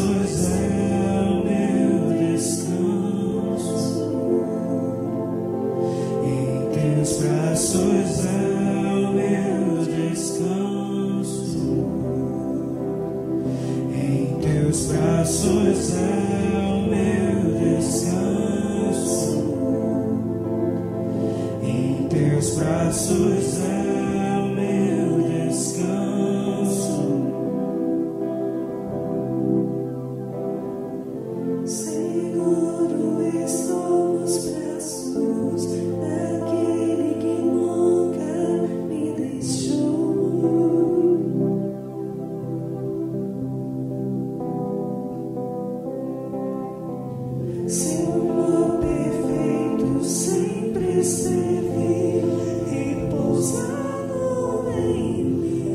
braços é o meu descanso, em teus braços é o meu descanso, em teus braços é o meu descanso, em teus braços é o meu descanso. Seguro estou nos braços daquele que nunca me deixou. Seu amor perfeito sempre esteve repousado em mim.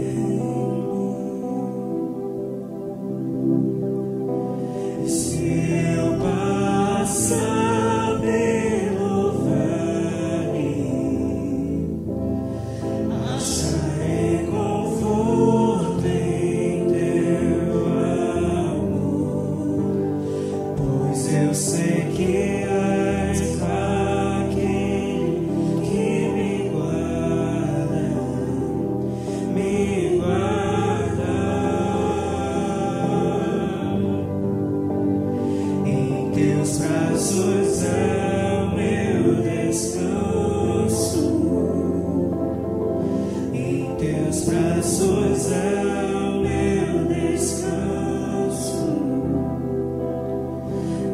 Se eu passar pelo vale, acharei conforto em teu amor, pois eu sei que és aquele que me guarda, me guarda. Em teus braços é o meu descanso, em teus braços é o meu descanso,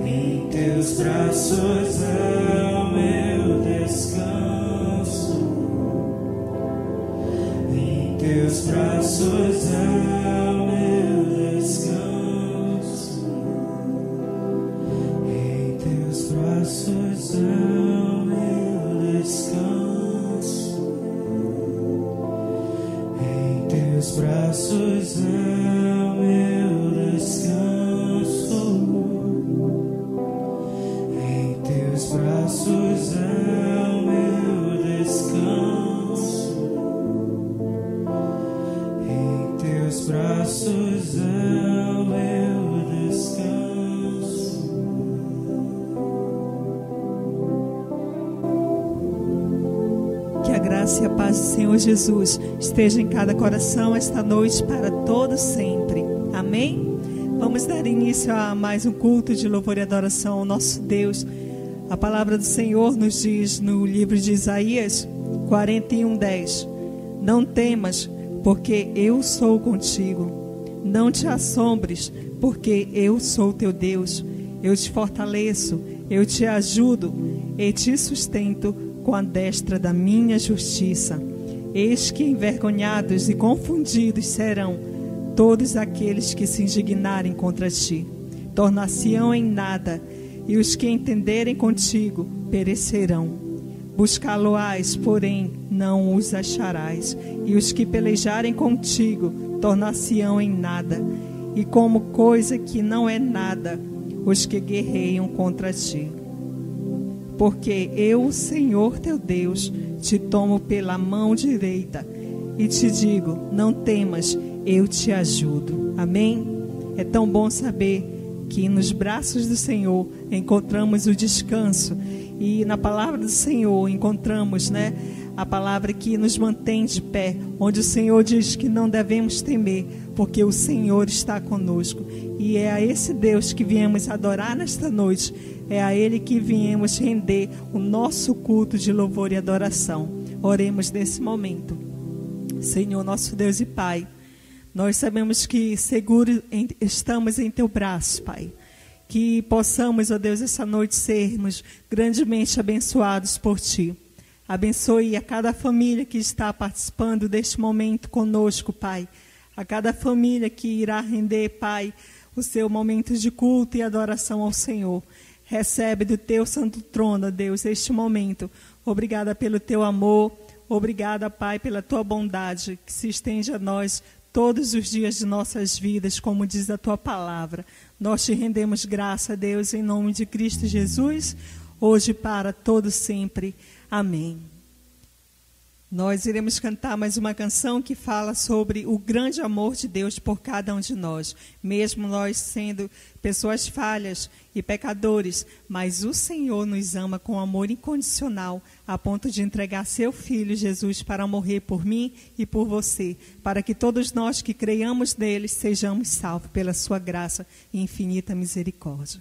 em teus braços é o meu descanso, em teus braços é o meu descanso, em teus braços é o meu descanso, em teus braços é o meu descanso, em teus braços é o meu descanso, em teus braços é o meu descanso. Que a graça e a paz do Senhor Jesus esteja em cada coração esta noite para todos sempre. Amém? Vamos dar início a mais um culto de louvor e adoração ao nosso Deus. A palavra do Senhor nos diz no livro de Isaías 41:10: Não temas, porque eu sou contigo. Não te assombres, porque eu sou teu Deus. Eu te fortaleço, eu te ajudo e te sustento com a destra da minha justiça. Eis que envergonhados e confundidos serão todos aqueles que se indignarem contra ti. Tornar-se-ão em nada, e os que entenderem contigo perecerão. Buscá-lo-ás, porém não os acharás, e os que pelejarem contigo tornar-se-ão em nada, e como coisa que não é nada, os que guerreiam contra ti. Porque eu, o Senhor teu Deus, te tomo pela mão direita e te digo: não temas, eu te ajudo. Amém? É tão bom saber que nos braços do Senhor encontramos o descanso, e na palavra do Senhor encontramos, a palavra que nos mantém de pé, onde o Senhor diz que não devemos temer, porque o Senhor está conosco. E é a esse Deus que viemos adorar nesta noite, é a Ele que viemos render o nosso culto de louvor e adoração. Oremos nesse momento. Senhor, nosso Deus e Pai, nós sabemos que seguros estamos em Teu braço, Pai. Que possamos, ó Deus, essa noite sermos grandemente abençoados por Ti. Abençoe a cada família que está participando deste momento conosco, Pai. A cada família que irá render, Pai, o seu momento de culto e adoração ao Senhor. Recebe do Teu santo trono, ó Deus, este momento. Obrigada pelo Teu amor. Obrigada, Pai, pela Tua bondade que se estende a nós todos os dias de nossas vidas, como diz a Tua palavra. Nós Te rendemos graça, Deus, em nome de Cristo Jesus, hoje e para todo sempre. Amém. Nós iremos cantar mais uma canção que fala sobre o grande amor de Deus por cada um de nós. Mesmo nós sendo pessoas falhas e pecadores, mas o Senhor nos ama com amor incondicional, a ponto de entregar seu Filho Jesus para morrer por mim e por você, para que todos nós que creiamos nele sejamos salvos pela sua graça e infinita misericórdia.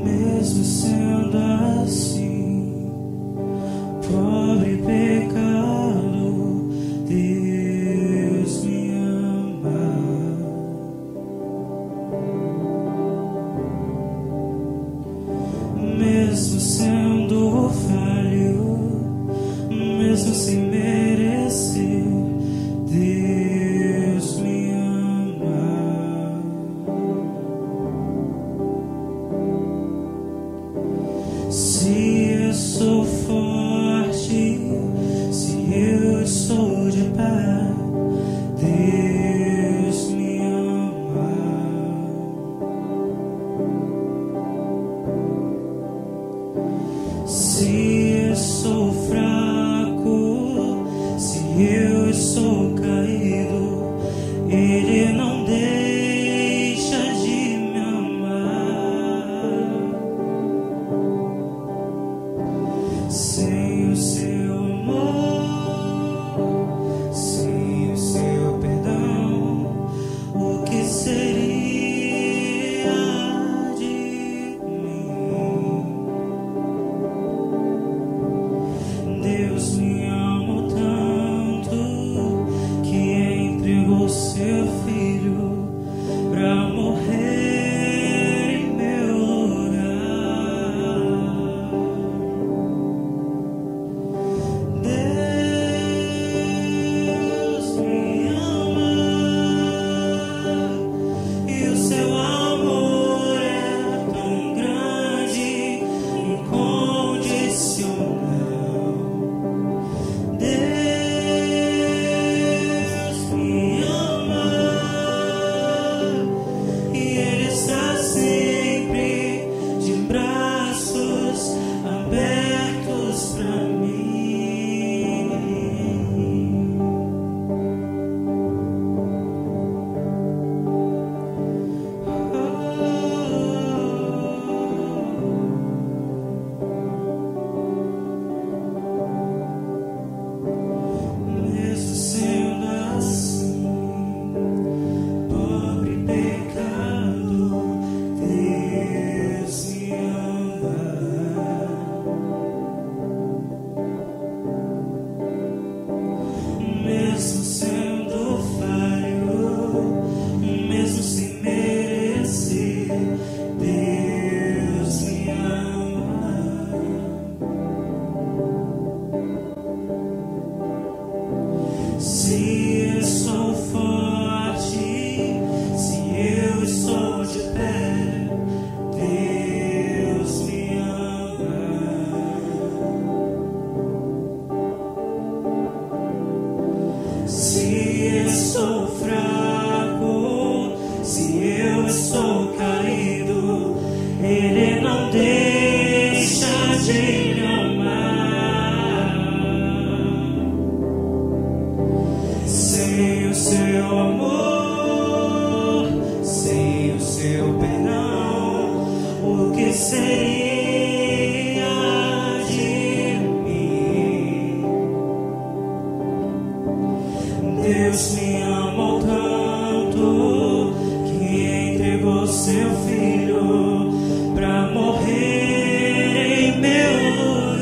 Mesmo sendo assim, pobre pecado, Deus me ama. Mesmo sendo falho, mesmo sem merecer, Deus me ama. Se eu sou forte, se eu sou de pé, Deus me ama. Se eu sou fraco, se eu sou caído, Ele não deixa de me amar. Sem o seu amor, sem o seu perdão, o que seria de mim? Deus me amou tanto que entregou seu Filho para morrer em meu lugar. Deus me ama e o seu amor é tão grande, incondicional. Deus me ama e Ele está sempre de braços abertos para mim. Mesmo sendo assim, pobre pecado, Deus me ama. Mesmo sendo falho, mesmo sem merecer, Deus me ama. Se eu sou forte, se eu sou de pé, Deus me ama. Se eu sou fraco, se eu sou caído, Ele não deixa de me amar. Sem o seu amor, sem o seu perdão, o que seria de mim? Deus me amou tanto que entregou seu Filho para morrer em meu lugar.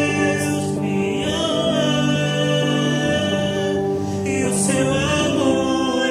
Deus me ama e o seu amor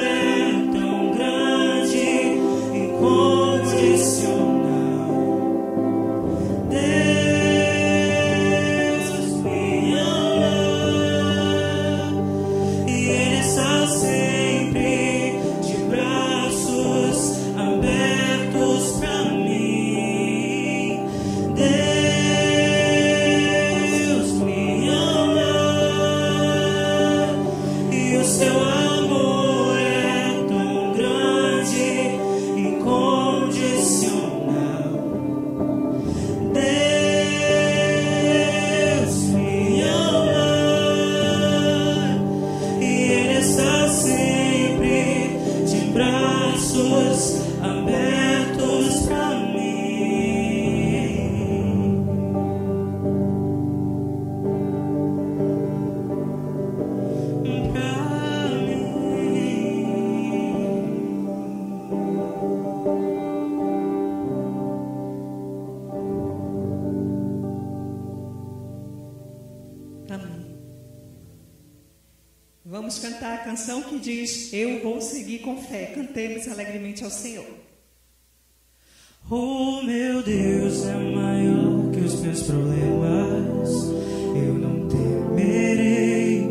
Vamos cantar a canção que diz: Eu vou seguir com fé. Cantemos alegremente ao Senhor. Oh, meu Deus é maior que os meus problemas. Eu não temerei.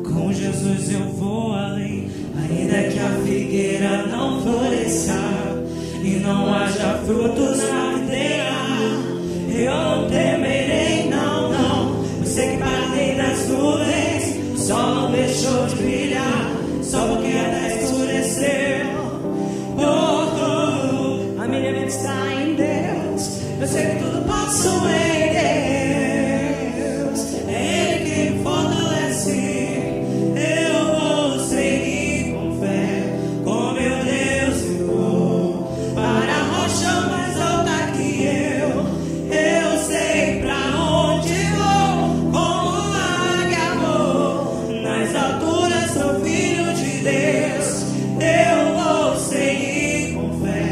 Com Jesus eu vou além. Ainda que a figueira não floresça e não haja frutos na videira, eu não temerei, não, não. Eu sei que parei das nuvens, o sol não deixou de brilhar, só porque até escureceu. Oh, oh, a minha mente está em Deus. Eu sei que tudo posso em Deus. É Ele quem fortalece. Eu vou seguir com fé, com meu Deus eu vou para a rocha mais alta que eu sei pra onde vou, como águia vou, nas alturas sou filho de Deus. Eu vou seguir com fé,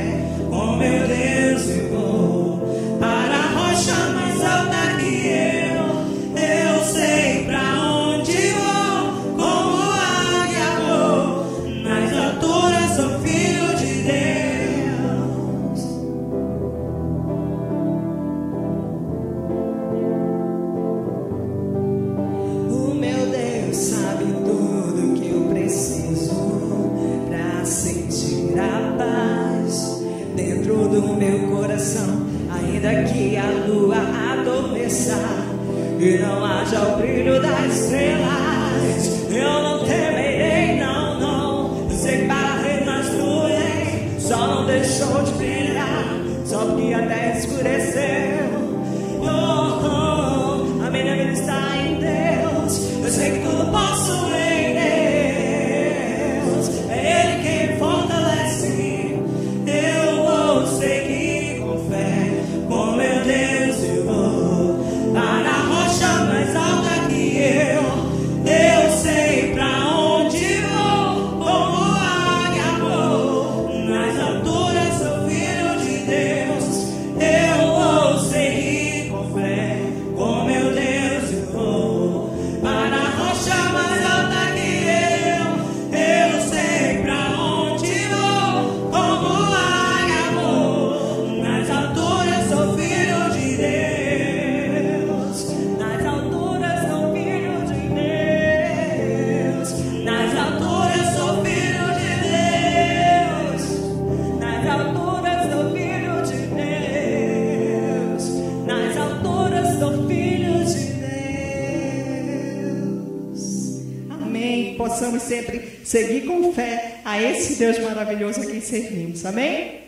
com meu Deus eu vou para a rocha mais alta que eu sei pra onde vou, como águia vou, nas alturas sou filho de Deus. O meu Deus sabe tudo que eu preciso pra sentir a paz dentro do meu coração. Ainda que a lua adormeça e não haja o brilho das estrelas, eu não temerei, não, não. Eu sei que barrei nas nuvens, o sol não deixou de brilhar, só porque até escureceu. Oh, oh, a minha vida está em Deus. Eu sei que tudo posso em Deus. É Ele quem fortalece. Eu vou seguir com fé, com meu Deus eu vou para a rocha mais alta que eu sei pra onde vou, como águia vou, nas alturas sou filho de Deus. Eu vou seguir com fé, com meu Deus eu vou para a rocha mais alta que eu sei pra onde vou, como águia vou, nas alturas sou filho de Deus. Nas alturas sou filho de Deus. Nas alturas sou filho de Deus. Nas alturas sou filho de Deus. Nas alturas sou filho de Deus. Amém. Possamos sempre seguir com fé a esse Deus maravilhoso a quem servimos. Amém?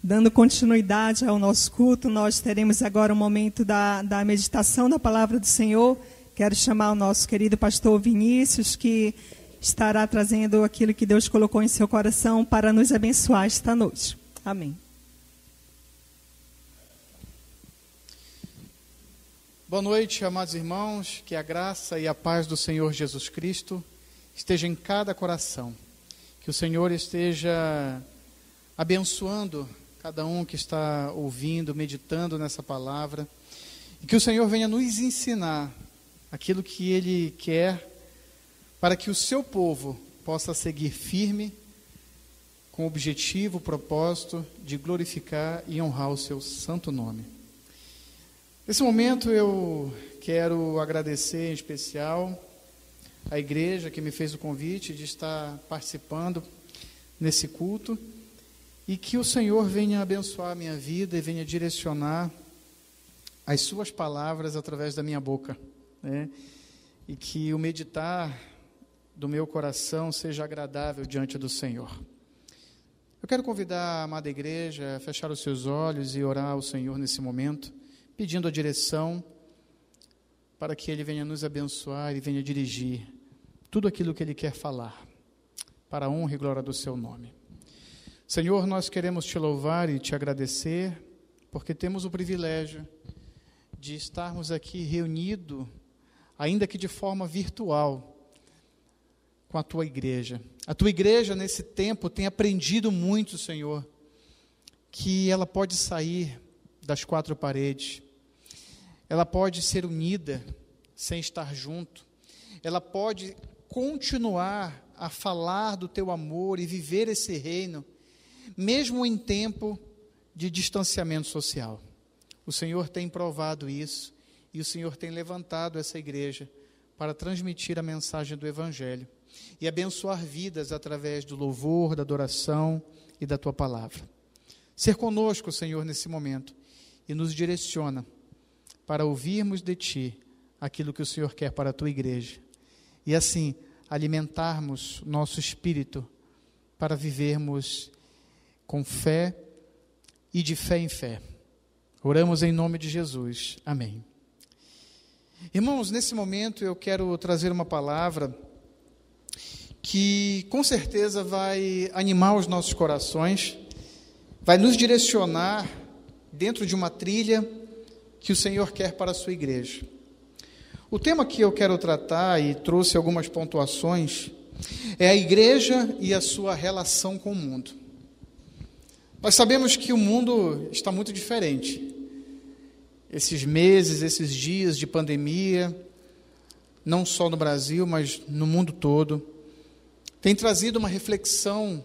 Dando continuidade ao nosso culto, nós teremos agora um momento da meditação da palavra do Senhor. Quero chamar o nosso querido pastor Vinícius, que estará trazendo aquilo que Deus colocou em seu coração para nos abençoar esta noite. Amém. Boa noite, amados irmãos, que a graça e a paz do Senhor Jesus Cristo esteja em cada coração, que o Senhor esteja abençoando cada um que está ouvindo, meditando nessa palavra, e que o Senhor venha nos ensinar aquilo que Ele quer, para que o seu povo possa seguir firme, com o objetivo, o propósito de glorificar e honrar o seu santo nome. Nesse momento eu quero agradecer em especial a igreja que me fez o convite de estar participando nesse culto, e que o Senhor venha abençoar a minha vida e venha direcionar as suas palavras através da minha boca, né? E que o meditar do meu coração seja agradável diante do Senhor. Eu quero convidar a amada igreja a fechar os seus olhos e orar ao Senhor nesse momento, pedindo a direção para que Ele venha nos abençoar e venha dirigir tudo aquilo que Ele quer falar, para a honra e glória do seu nome. Senhor, nós queremos te louvar e te agradecer, porque temos o privilégio de estarmos aqui reunidos, ainda que de forma virtual, com a tua igreja. A tua igreja, nesse tempo, tem aprendido muito, Senhor, que ela pode sair das quatro paredes, ela pode ser unida sem estar junto, ela pode continuar a falar do teu amor e viver esse reino, mesmo em tempo de distanciamento social. O Senhor tem provado isso e o Senhor tem levantado essa igreja para transmitir a mensagem do Evangelho e abençoar vidas através do louvor, da adoração e da tua palavra. Ser conosco, Senhor, nesse momento e nos direciona para ouvirmos de ti aquilo que o Senhor quer para a tua igreja e assim alimentarmos nosso espírito para vivermos com fé e de fé em fé. Oramos em nome de Jesus. Amém. Irmãos, nesse momento eu quero trazer uma palavra que com certeza vai animar os nossos corações, vai nos direcionar dentro de uma trilha que o Senhor quer para a sua igreja. O tema que eu quero tratar, e trouxe algumas pontuações, é a igreja e a sua relação com o mundo. Nós sabemos que o mundo está muito diferente. Esses meses, esses dias de pandemia, não só no Brasil, mas no mundo todo, tem trazido uma reflexão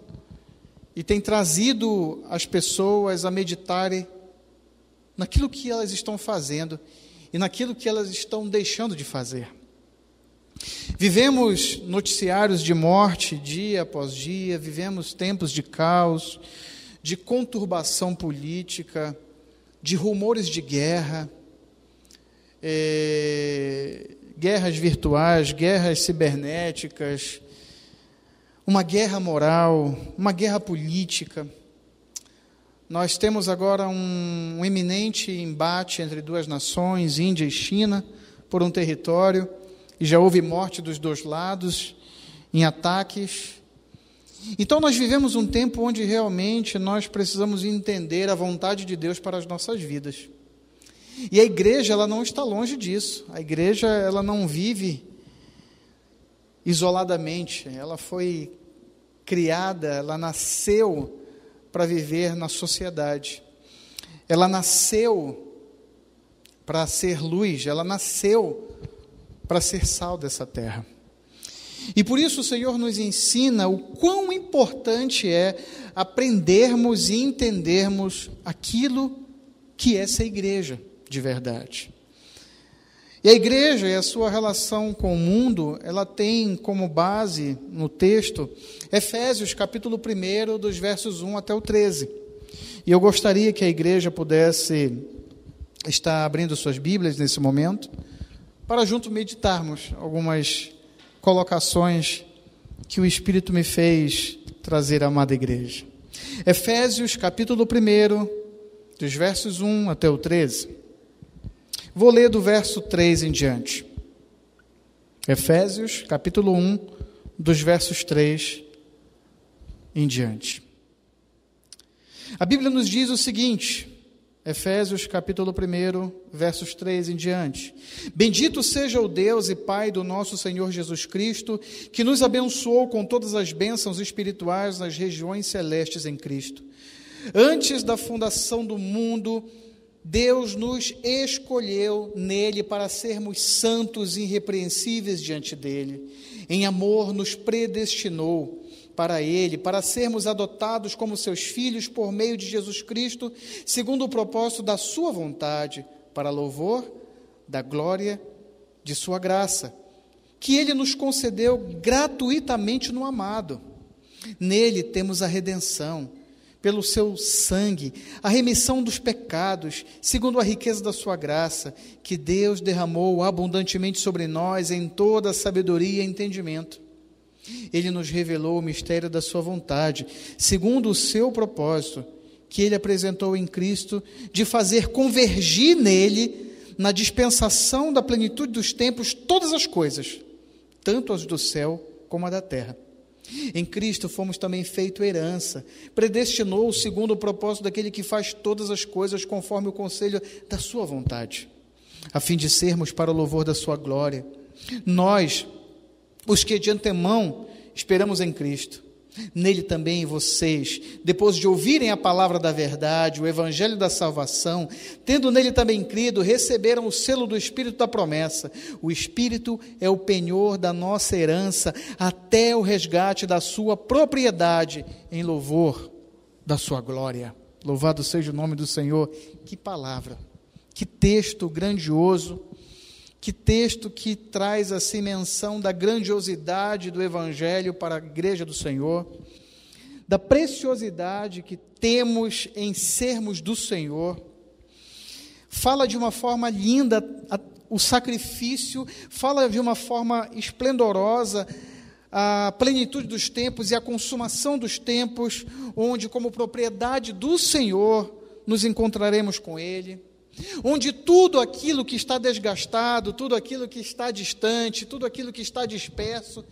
e tem trazido as pessoas a meditarem naquilo que elas estão fazendo e naquilo que elas estão deixando de fazer. Vivemos noticiários de morte dia após dia, vivemos tempos de caos, de conturbação política, de rumores de guerra, guerras virtuais, guerras cibernéticas, uma guerra moral, uma guerra política. Nós temos agora um eminente embate entre duas nações, Índia e China, por um território, e já houve morte dos dois lados em ataques. Então nós vivemos um tempo onde realmente nós precisamos entender a vontade de Deus para as nossas vidas. E a igreja, ela não está longe disso. A igreja, ela não vive isoladamente. Ela foi criada, ela nasceu para viver na sociedade. Ela nasceu para ser luz, ela nasceu para ser sal dessa terra. E por isso o Senhor nos ensina o quão importante é aprendermos e entendermos aquilo que é ser igreja de verdade. E a igreja e a sua relação com o mundo, ela tem como base no texto Efésios capítulo 1, dos versos 1 até o 13. E eu gostaria que a igreja pudesse estar abrindo suas Bíblias nesse momento, para junto meditarmos algumas colocações que o Espírito me fez trazer à amada igreja. Efésios capítulo 1, dos versos 1 até o 13. Vou ler do verso 3 em diante. Efésios, capítulo 1, dos versos 3 em diante. A Bíblia nos diz o seguinte, Efésios, capítulo 1, versos 3 em diante. Bendito seja o Deus e Pai do nosso Senhor Jesus Cristo, que nos abençoou com todas as bênçãos espirituais nas regiões celestes em Cristo. Antes da fundação do mundo, Deus nos escolheu nele para sermos santos e irrepreensíveis diante dele. Em amor nos predestinou para ele, para sermos adotados como seus filhos por meio de Jesus Cristo, segundo o propósito da sua vontade, para louvor da glória de sua graça, que ele nos concedeu gratuitamente no amado. Nele temos a redenção, pelo seu sangue, a remissão dos pecados, segundo a riqueza da sua graça, que Deus derramou abundantemente sobre nós em toda a sabedoria e entendimento. Ele nos revelou o mistério da sua vontade, segundo o seu propósito, que ele apresentou em Cristo, de fazer convergir nele, na dispensação da plenitude dos tempos, todas as coisas, tanto as do céu como a da terra. Em Cristo fomos também feito herança, predestinou segundo o propósito daquele que faz todas as coisas conforme o conselho da sua vontade, a fim de sermos para o louvor da sua glória. Nós, os que de antemão esperamos em Cristo, Nele também vocês, depois de ouvirem a palavra da verdade, o evangelho da salvação, tendo nele também crido, receberam o selo do Espírito da promessa. O Espírito é o penhor da nossa herança, até o resgate da sua propriedade, em louvor da sua glória. Louvado seja o nome do Senhor. Que palavra, que texto grandioso, que texto que traz assim menção da grandiosidade do Evangelho para a igreja do Senhor, da preciosidade que temos em sermos do Senhor. Fala de uma forma linda o sacrifício, fala de uma forma esplendorosa a plenitude dos tempos e a consumação dos tempos, onde como propriedade do Senhor nos encontraremos com Ele, onde tudo aquilo que está desgastado, tudo aquilo que está distante, tudo aquilo que está disperso,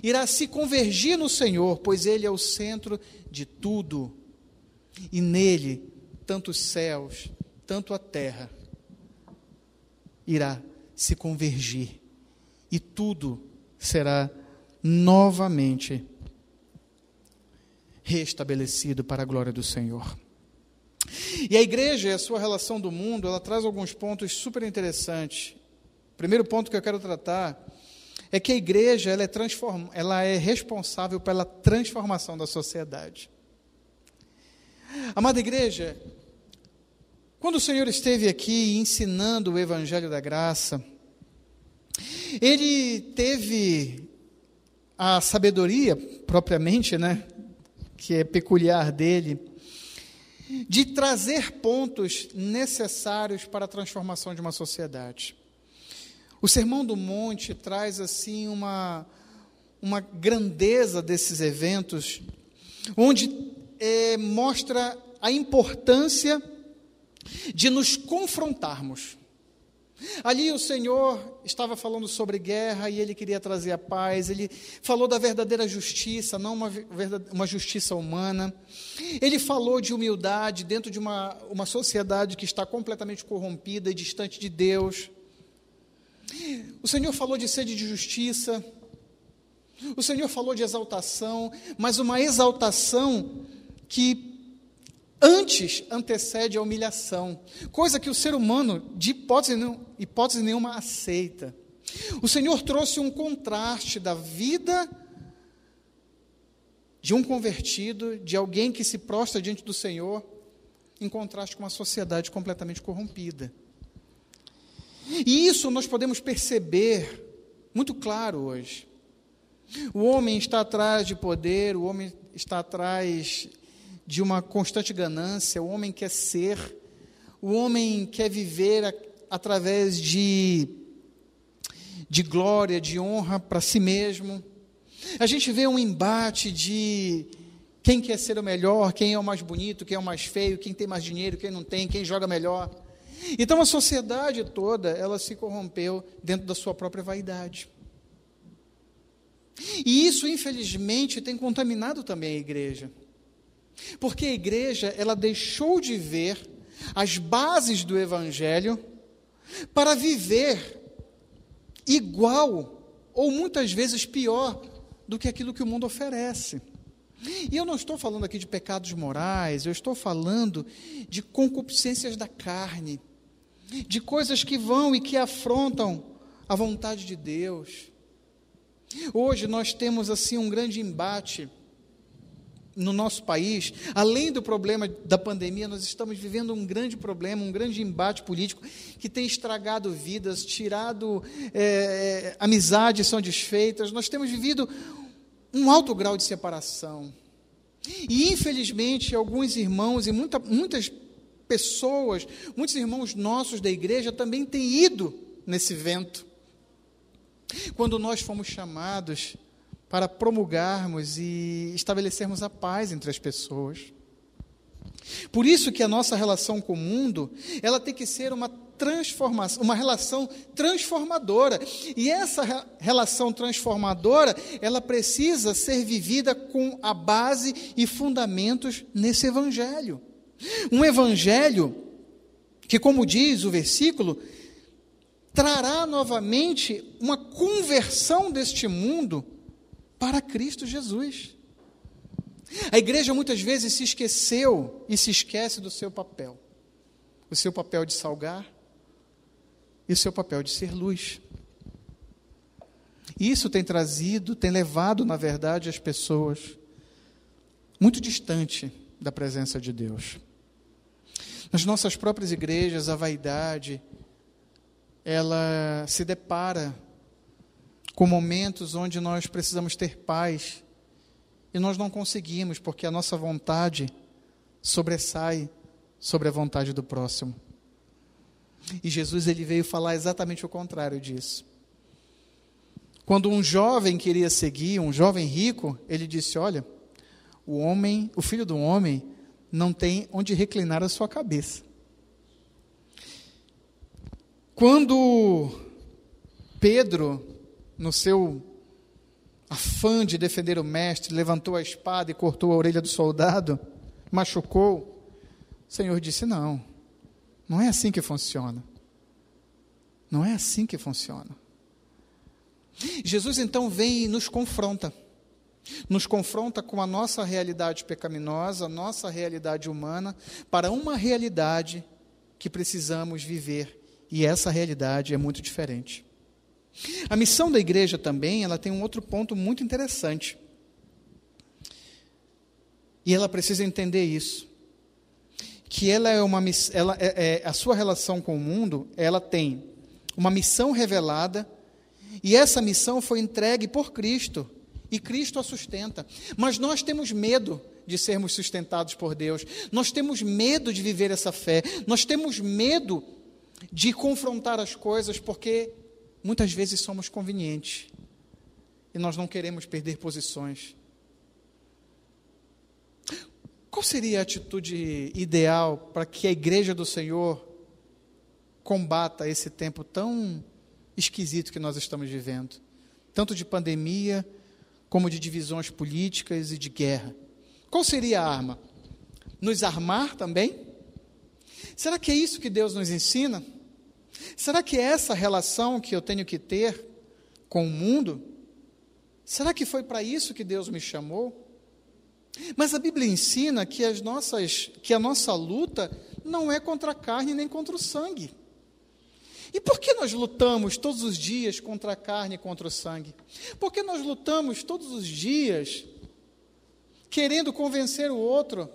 irá se convergir no Senhor, pois Ele é o centro de tudo, e nele, tanto os céus, tanto a terra, irá se convergir, e tudo será novamente restabelecido para a glória do Senhor. E a igreja e a sua relação do mundo, ela traz alguns pontos super interessantes. O primeiro ponto que eu quero tratar é que a igreja ela é responsável pela transformação da sociedade. Amada igreja, quando o Senhor esteve aqui ensinando o Evangelho da Graça, Ele teve a sabedoria, propriamente, que é peculiar dele, de trazer pontos necessários para a transformação de uma sociedade. O Sermão do Monte traz assim uma grandeza desses eventos, onde mostra a importância de nos confrontarmos. Ali o Senhor estava falando sobre guerra e Ele queria trazer a paz. Ele falou da verdadeira justiça, não uma justiça humana. Ele falou de humildade dentro de uma sociedade que está completamente corrompida e distante de Deus. O Senhor falou de sede de justiça. O Senhor falou de exaltação, mas uma exaltação que antes antecede a humilhação, coisa que o ser humano, de hipótese nenhuma, aceita. O Senhor trouxe um contraste da vida de um convertido, de alguém que se prostra diante do Senhor, em contraste com uma sociedade completamente corrompida. E isso nós podemos perceber muito claro hoje. O homem está atrás de poder, o homem está atrás de uma constante ganância, o homem quer ser, o homem quer viver através de glória, de honra para si mesmo. A gente vê um embate de quem quer ser o melhor, quem é o mais bonito, quem é o mais feio, quem tem mais dinheiro, quem não tem, quem joga melhor. Então a sociedade toda, ela se corrompeu dentro da sua própria vaidade. E isso, infelizmente, tem contaminado também a igreja. Porque a igreja, ela deixou de ver as bases do Evangelho para viver igual, ou muitas vezes pior, do que aquilo que o mundo oferece. E eu não estou falando aqui de pecados morais, eu estou falando de concupiscências da carne, de coisas que vão e que afrontam a vontade de Deus. Hoje nós temos assim um grande embate no nosso país. Além do problema da pandemia, nós estamos vivendo um grande problema, um grande embate político que tem estragado vidas, tirado amizades são desfeitas. Nós temos vivido um alto grau de separação. E infelizmente alguns irmãos e muitas pessoas, muitos irmãos nossos da igreja também têm ido nesse vento. Quando nós fomos chamados para promulgarmos e estabelecermos a paz entre as pessoas. Por isso que a nossa relação com o mundo, ela tem que ser uma transformação, uma relação transformadora. E essa relação transformadora, ela precisa ser vivida com a base e fundamentos nesse Evangelho. Um Evangelho que, como diz o versículo, trará novamente uma conversão deste mundo para Cristo Jesus. A igreja muitas vezes se esqueceu e se esquece do seu papel. O seu papel de salgar e o seu papel de ser luz. Isso tem levado, na verdade, as pessoas muito distante da presença de Deus. Nas nossas próprias igrejas, a vaidade, ela se depara com momentos onde nós precisamos ter paz e nós não conseguimos, porque a nossa vontade sobressai sobre a vontade do próximo. E Jesus, ele veio falar exatamente o contrário disso. Quando um jovem queria seguir, um jovem rico, ele disse: olha, o filho do homem não tem onde reclinar a sua cabeça. Quando Pedro, no seu afã de defender o mestre, levantou a espada e cortou a orelha do soldado, machucou, o Senhor disse: não é assim que funciona. Não é assim que funciona. Jesus então vem e nos confronta com a nossa realidade pecaminosa, a nossa realidade humana, para uma realidade que precisamos viver, e essa realidade é muito diferente. A missão da igreja também, ela tem um outro ponto muito interessante, e ela precisa entender isso, que a sua relação com o mundo, ela tem uma missão revelada, e essa missão foi entregue por Cristo, e Cristo a sustenta. Mas nós temos medo de sermos sustentados por Deus, nós temos medo de viver essa fé, nós temos medo de confrontar as coisas, porque muitas vezes somos convenientes, e nós não queremos perder posições. Qual seria a atitude ideal para que a igreja do Senhor combata esse tempo tão esquisito que nós estamos vivendo, tanto de pandemia, como de divisões políticas e de guerra? Qual seria a arma? Nos armar também? Será que é isso que Deus nos ensina? Será que é essa relação que eu tenho que ter com o mundo? Será que foi para isso que Deus me chamou? Mas a Bíblia ensina que a nossa luta não é contra a carne nem contra o sangue. E por que nós lutamos todos os dias contra a carne e contra o sangue? Por que nós lutamos todos os dias querendo convencer o outro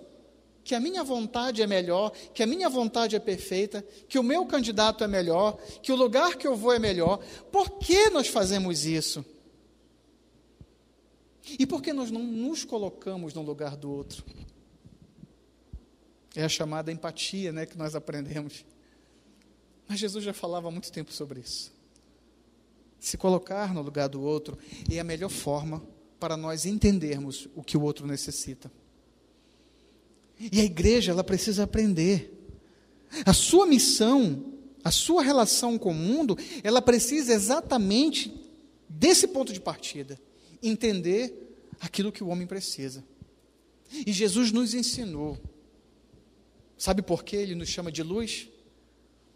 que a minha vontade é melhor, que a minha vontade é perfeita, que o meu candidato é melhor, que o lugar que eu vou é melhor? Por que nós fazemos isso? E por que nós não nos colocamos no lugar do outro? É a chamada empatia, né, que nós aprendemos. Mas Jesus já falava há muito tempo sobre isso. Se colocar no lugar do outro é a melhor forma para nós entendermos o que o outro necessita. E a igreja, ela precisa aprender. A sua missão, a sua relação com o mundo, ela precisa exatamente desse ponto de partida. Entender aquilo que o homem precisa. E Jesus nos ensinou. Sabe por que ele nos chama de luz?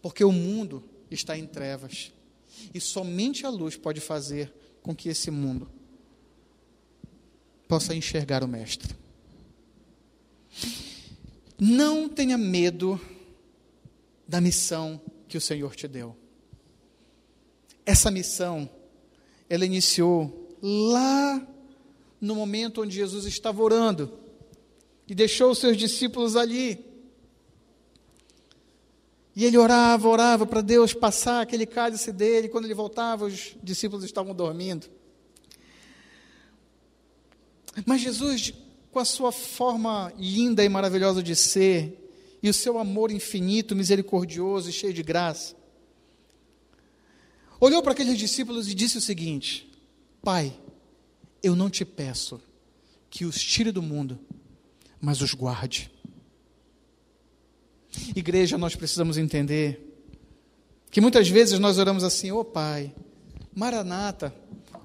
Porque o mundo está em trevas. E somente a luz pode fazer com que esse mundo possa enxergar o Mestre. Não tenha medo da missão que o Senhor te deu. Essa missão, ela iniciou lá no momento onde Jesus estava orando e deixou os seus discípulos ali. E ele orava para Deus passar aquele cálice dele. Quando ele voltava, os discípulos estavam dormindo. Mas Jesus, com a sua forma linda e maravilhosa de ser, e o seu amor infinito, misericordioso e cheio de graça, olhou para aqueles discípulos e disse o seguinte: Pai, eu não te peço que os tire do mundo, mas os guarde. Igreja, nós precisamos entender que muitas vezes nós oramos assim: ô Pai, Maranata,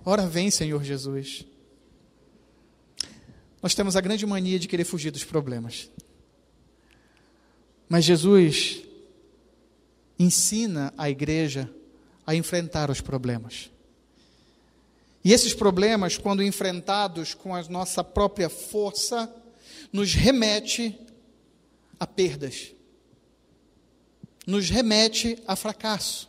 ora vem, Senhor Jesus. Nós temos a grande mania de querer fugir dos problemas. Mas Jesus ensina a igreja a enfrentar os problemas. E esses problemas, quando enfrentados com a nossa própria força, nos remete a perdas, nos remete a fracasso.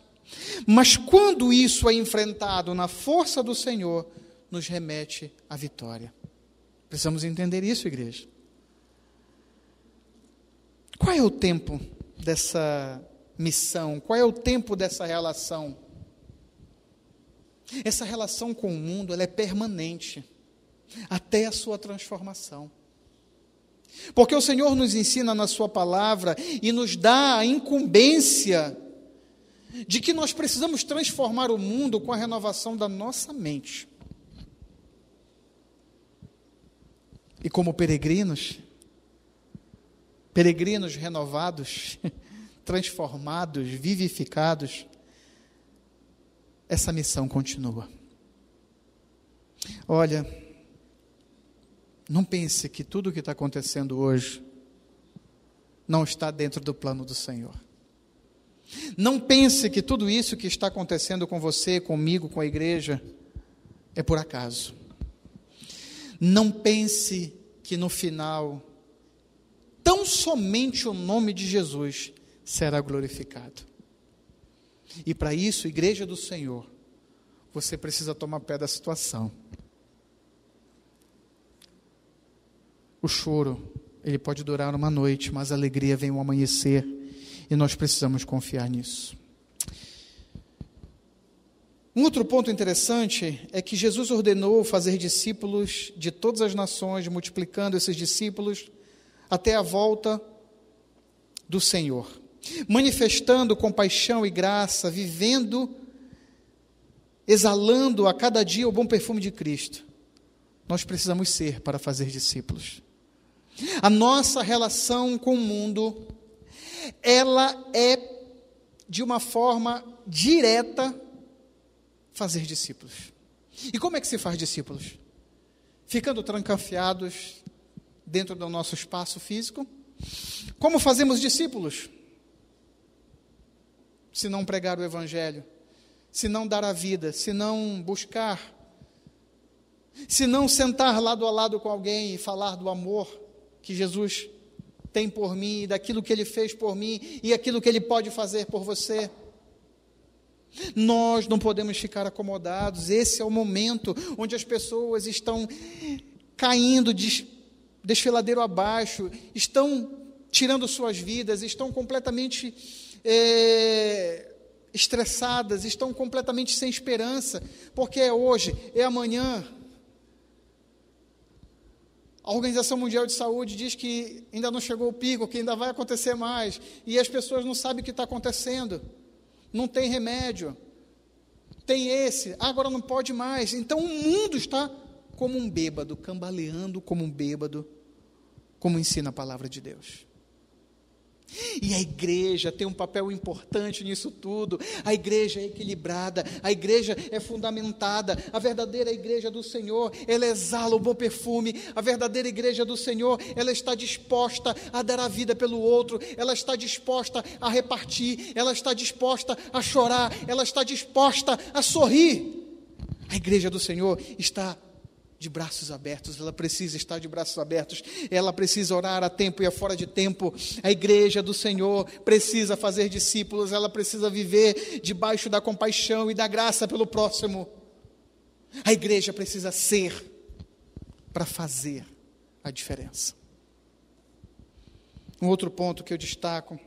Mas quando isso é enfrentado na força do Senhor, nos remete à vitória. Precisamos entender isso, igreja. Qual é o tempo dessa missão? Qual é o tempo dessa relação? Essa relação com o mundo, ela é permanente, até a sua transformação. Porque o Senhor nos ensina na sua palavra e nos dá a incumbência de que nós precisamos transformar o mundo com a renovação da nossa mente. E como peregrinos renovados, transformados, vivificados, essa missão continua. Olha, não pense que tudo o que está acontecendo hoje não está dentro do plano do Senhor. Não pense que tudo isso que está acontecendo com você, comigo, com a igreja, é por acaso. Não pense que no final, tão somente o nome de Jesus será glorificado. E para isso, igreja do Senhor, você precisa tomar pé da situação. O choro, ele pode durar uma noite, mas a alegria vem ao amanhecer. E nós precisamos confiar nisso. Um outro ponto interessante é que Jesus ordenou fazer discípulos de todas as nações, multiplicando esses discípulos até a volta do Senhor, manifestando compaixão e graça, vivendo, exalando a cada dia o bom perfume de Cristo. Nós precisamos ser para fazer discípulos. A nossa relação com o mundo, ela é, de uma forma direta, fazer discípulos. E como é que se faz discípulos? Ficando trancafiados dentro do nosso espaço físico? Como fazemos discípulos? Se não pregar o Evangelho, se não dar a vida, se não buscar, se não sentar lado a lado com alguém e falar do amor que Jesus tem por mim, daquilo que Ele fez por mim e aquilo que Ele pode fazer por você. Nós não podemos ficar acomodados. Esse é o momento onde as pessoas estão caindo desfiladeiro abaixo, estão tirando suas vidas, estão completamente estressadas, estão completamente sem esperança, porque é hoje, é amanhã. A Organização Mundial de Saúde diz que ainda não chegou o pico, que ainda vai acontecer mais, e as pessoas não sabem o que está acontecendo. Não tem remédio, tem esse, agora não pode mais. Então o mundo está como um bêbado, cambaleando como um bêbado, como ensina a palavra de Deus. E a igreja tem um papel importante nisso tudo. A igreja é equilibrada, a igreja é fundamentada. A verdadeira igreja do Senhor, ela exala o bom perfume. A verdadeira igreja do Senhor, ela está disposta a dar a vida pelo outro, ela está disposta a repartir, ela está disposta a chorar, ela está disposta a sorrir. A igreja do Senhor está de braços abertos, ela precisa estar de braços abertos, ela precisa orar a tempo e a fora de tempo. A igreja do Senhor precisa fazer discípulos, ela precisa viver debaixo da compaixão e da graça pelo próximo. A igreja precisa ser para fazer a diferença. Um outro ponto que eu destaco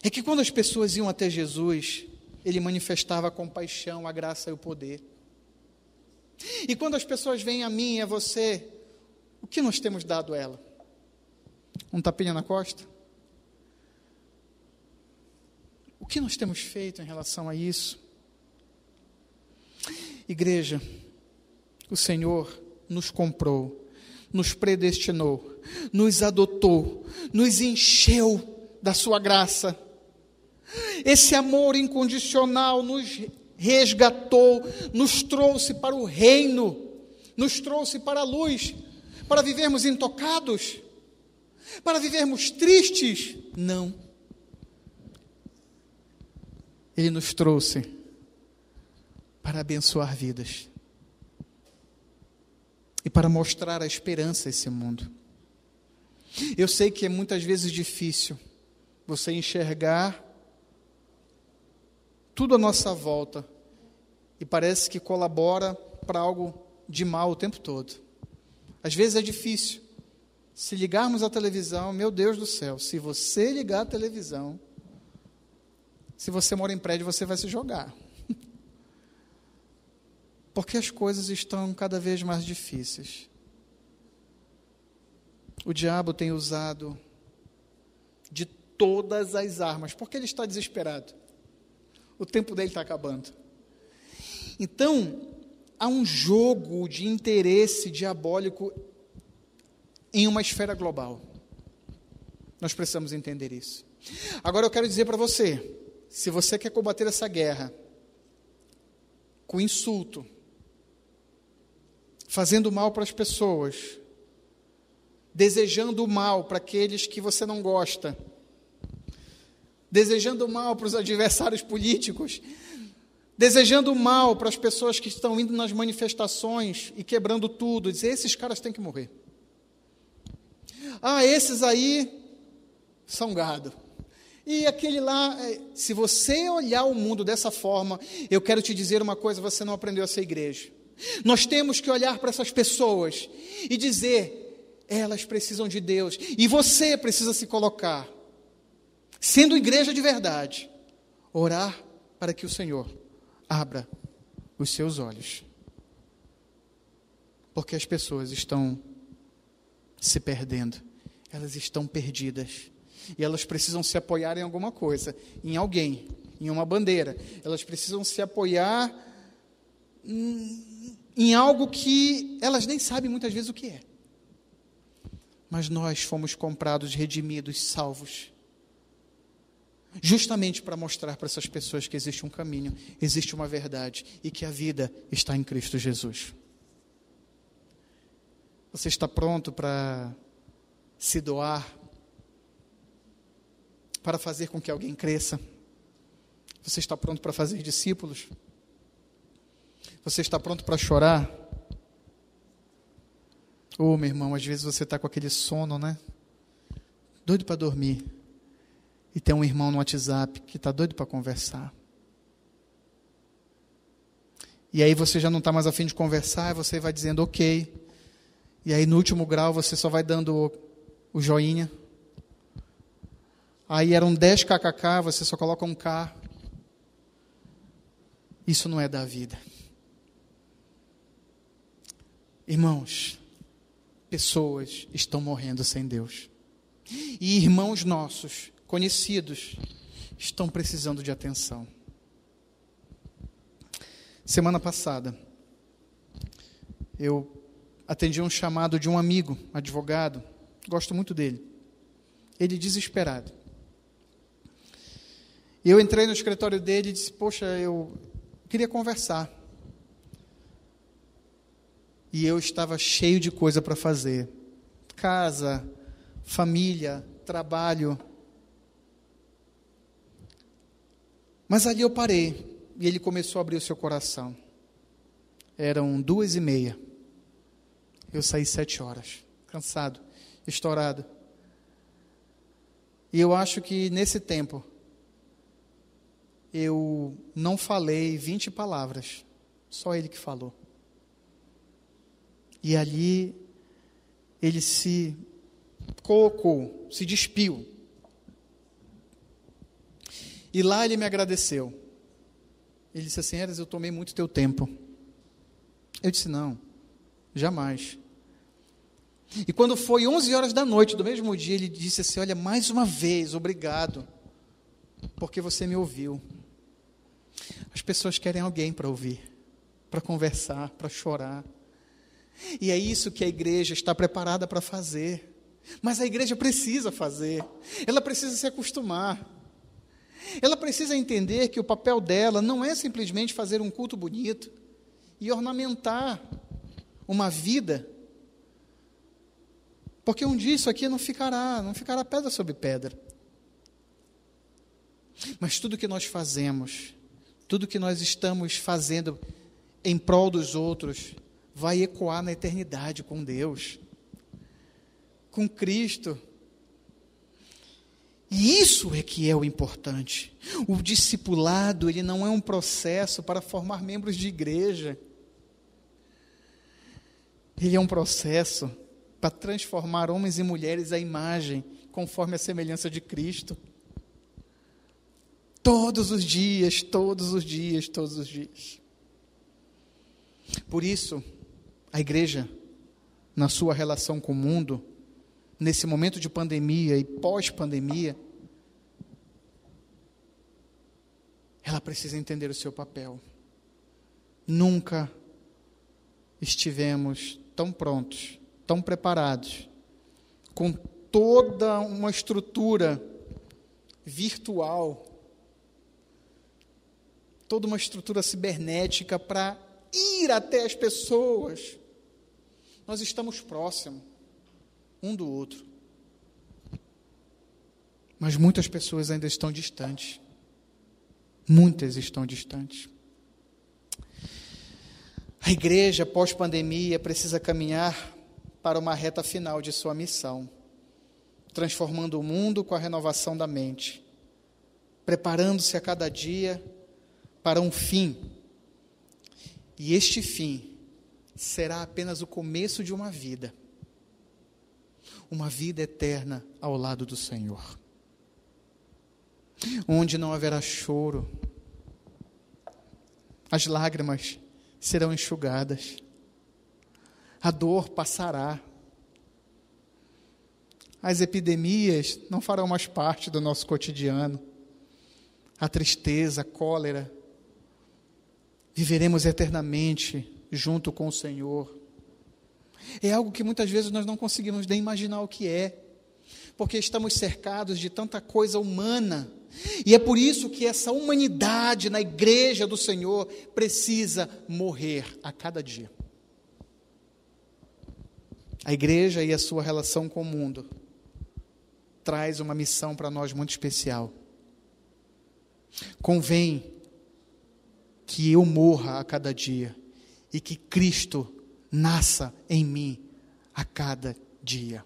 é que quando as pessoas iam até Jesus, Ele manifestava a compaixão, a graça e o poder. E quando as pessoas vêm a mim e a você, o que nós temos dado a ela? Um tapinha na costa? O que nós temos feito em relação a isso? Igreja, o Senhor nos comprou, nos predestinou, nos adotou, nos encheu da sua graça. Esse amor incondicional nos resgatou, nos trouxe para o reino, nos trouxe para a luz, para vivermos intocados, para vivermos tristes. Não. Ele nos trouxe para abençoar vidas. e para mostrar a esperança a esse mundo. Eu sei que é muitas vezes difícil você enxergar tudo à nossa volta e parece que colabora para algo de mal o tempo todo. Às vezes é difícil. Se ligarmos a televisão, meu Deus do céu, se você ligar a televisão, se você mora em prédio, você vai se jogar. Porque as coisas estão cada vez mais difíceis. O diabo tem usado de todas as armas, porque ele está desesperado. O tempo dele está acabando. Então, há um jogo de interesse diabólico em uma esfera global. Nós precisamos entender isso. Agora eu quero dizer para você, se você quer combater essa guerra com insulto, fazendo mal para as pessoas, desejando o mal para aqueles que você não gosta, desejando o mal para os adversários políticos, desejando o mal para as pessoas que estão indo nas manifestações e quebrando tudo, dizer, esses caras têm que morrer. Ah, esses aí são gado. E aquele lá, se você olhar o mundo dessa forma, eu quero te dizer uma coisa, você não aprendeu a ser igreja. Nós temos que olhar para essas pessoas e dizer, elas precisam de Deus, e você precisa se colocar, sendo igreja de verdade, orar para que o Senhor abra os seus olhos, porque as pessoas estão se perdendo, elas estão perdidas, e elas precisam se apoiar em alguma coisa, em alguém, em uma bandeira, elas precisam se apoiar em algo que elas nem sabem muitas vezes o que é. Mas nós fomos comprados, redimidos, salvos, justamente para mostrar para essas pessoas que existe um caminho, existe uma verdade e que a vida está em Cristo Jesus. Você está pronto para se doar, para fazer com que alguém cresça? Você está pronto para fazer discípulos? Você está pronto para chorar? Meu irmão, às vezes você está com aquele sono, né? Doido para dormir. E tem um irmão no WhatsApp que está doido para conversar. E aí você já não está mais a fim de conversar, e você vai dizendo ok. E aí no último grau você só vai dando o joinha. Aí eram 10 kkk, você só coloca um K. Isso não é da vida. Irmãos, pessoas estão morrendo sem Deus. E irmãos nossos, conhecidos, estão precisando de atenção. Semana passada, eu atendi um chamado de um amigo, advogado, gosto muito dele. Ele desesperado. Eu entrei no escritório dele e disse, poxa, eu queria conversar. E eu estava cheio de coisa para fazer. Casa, família, trabalho. Mas ali eu parei. E ele começou a abrir o seu coração. Eram 2:30. Eu saí 7 horas. Cansado, estourado. E eu acho que nesse tempo, eu não falei 20 palavras. Só ele que falou. E ali, ele se colocou, se despiu. E lá ele me agradeceu. Ele disse assim, Eras, eu tomei muito teu tempo. Eu disse, não, jamais. E quando foi 11 horas da noite do mesmo dia, ele disse assim, olha, mais uma vez, obrigado, porque você me ouviu. As pessoas querem alguém para ouvir, para conversar, para chorar. E é isso que a igreja está preparada para fazer. Mas a igreja precisa fazer. Ela precisa se acostumar. Ela precisa entender que o papel dela não é simplesmente fazer um culto bonito e ornamentar uma vida. Porque um dia isso aqui não ficará pedra sobre pedra. Mas tudo que nós fazemos, tudo que nós estamos fazendo em prol dos outros, vai ecoar na eternidade com Deus, com Cristo. E isso é que é o importante. O discipulado, ele não é um processo para formar membros de igreja. Ele é um processo para transformar homens e mulheres à imagem, conforme a semelhança de Cristo. Todos os dias, todos os dias, todos os dias. Por isso, a igreja, na sua relação com o mundo, nesse momento de pandemia e pós-pandemia, ela precisa entender o seu papel. Nunca estivemos tão prontos, tão preparados, com toda uma estrutura virtual, toda uma estrutura cibernética para ir até as pessoas. Nós estamos próximos um do outro, mas muitas pessoas ainda estão distantes. Muitas estão distantes. A igreja, pós-pandemia, precisa caminhar para uma reta final de sua missão, transformando o mundo com a renovação da mente, preparando-se a cada dia para um fim. E este fim será apenas o começo de uma vida eterna ao lado do Senhor, onde não haverá choro, as lágrimas serão enxugadas, a dor passará, as epidemias não farão mais parte do nosso cotidiano, a tristeza, a cólera, viveremos eternamente junto com o Senhor. É algo que muitas vezes nós não conseguimos nem imaginar o que é, porque estamos cercados de tanta coisa humana, e é por isso que essa humanidade na igreja do Senhor precisa morrer a cada dia. A igreja e a sua relação com o mundo traz uma missão para nós muito especial. Convém que eu morra a cada dia e que Cristo nasça em mim a cada dia.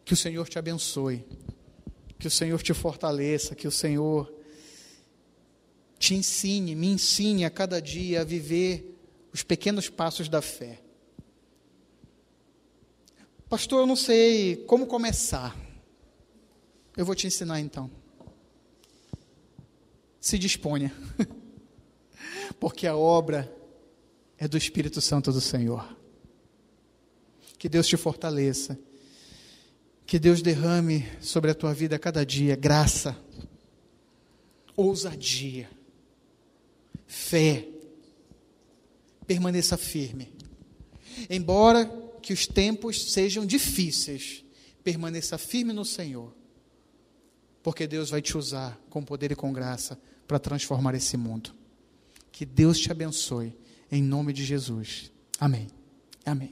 Que o Senhor te abençoe, que o Senhor te fortaleça, que o Senhor te ensine, me ensine a cada dia a viver os pequenos passos da fé. Pastor, eu não sei como começar. Eu vou te ensinar então. Se disponha, porque a obra é do Espírito Santo do Senhor. Que Deus te fortaleça, que Deus derrame sobre a tua vida a cada dia graça, ousadia, fé. Permaneça firme. Embora que os tempos sejam difíceis, permaneça firme no Senhor, porque Deus vai te usar com poder e com graça para transformar esse mundo. Que Deus te abençoe, em nome de Jesus. Amém. Amém.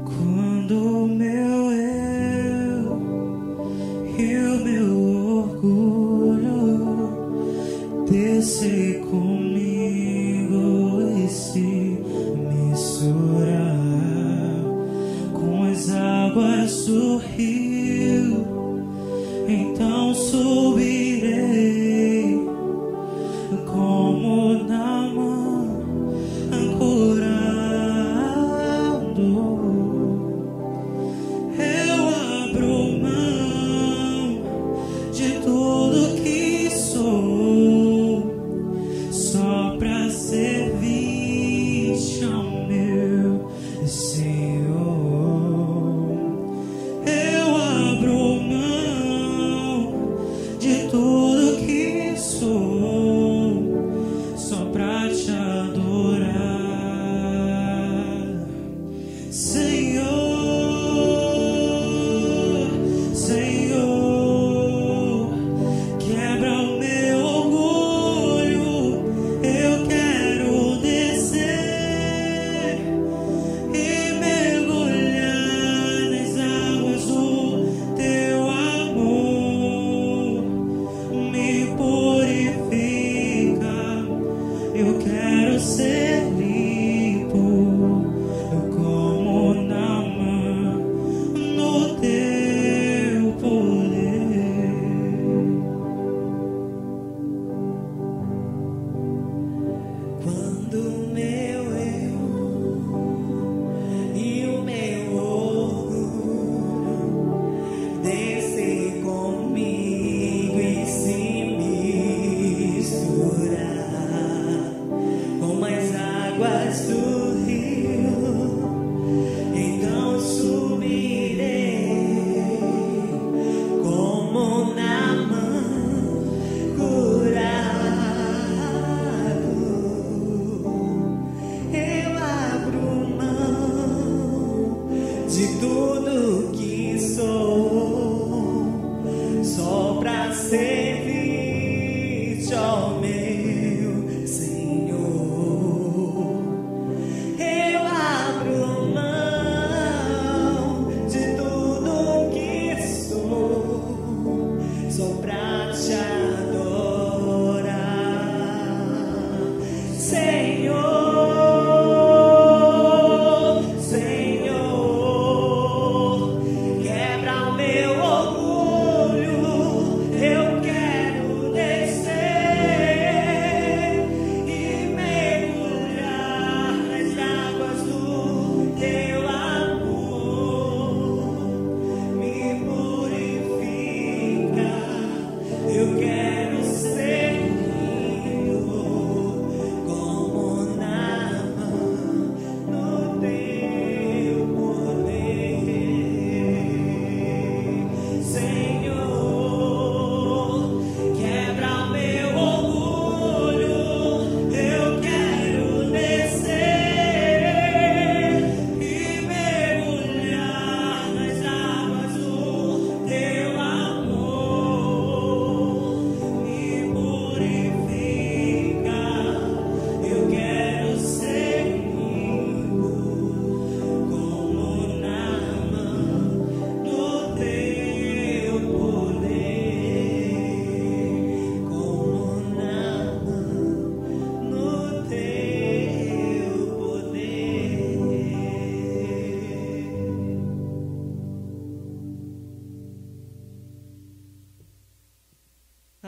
Quando o meu eu e o meu orgulho descer comigo e se misturar com as águas do rio, então subirei como na mão ancorado. Eu abro mão de tudo que sou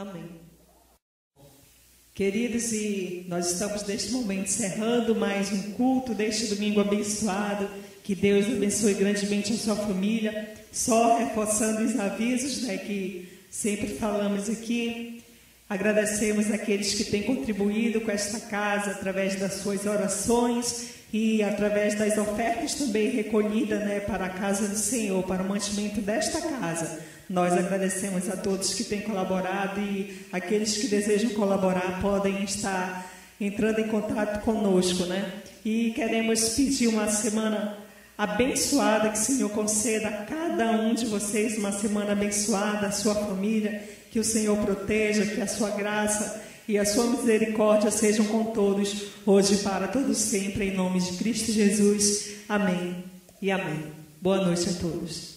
Amém. Queridos, e nós estamos neste momento encerrando mais um culto deste domingo abençoado. Que Deus abençoe grandemente a sua família. Só reforçando os avisos, né, que sempre falamos aqui. Agradecemos aqueles que têm contribuído com esta casa através das suas orações e através das ofertas também recolhidas, né, para a casa do Senhor, para o mantimento desta casa. Nós agradecemos a todos que têm colaborado e aqueles que desejam colaborar podem estar entrando em contato conosco, né? E queremos pedir uma semana abençoada, que o Senhor conceda a cada um de vocês uma semana abençoada, a sua família, que o Senhor proteja, que a sua graça e a sua misericórdia sejam com todos, hoje e para todos sempre, em nome de Cristo Jesus. Amém e amém. Boa noite a todos.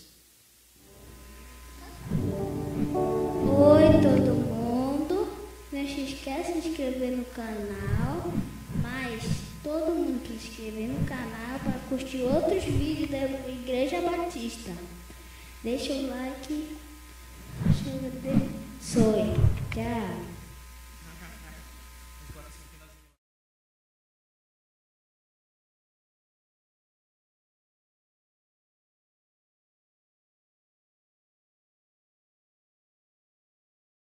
Oi todo mundo, não se esqueça de se inscrever no canal, mas todo mundo que se inscrever no canal para curtir outros vídeos da Igreja Batista. Deixa o like, deixa eu abençoe. Tchau.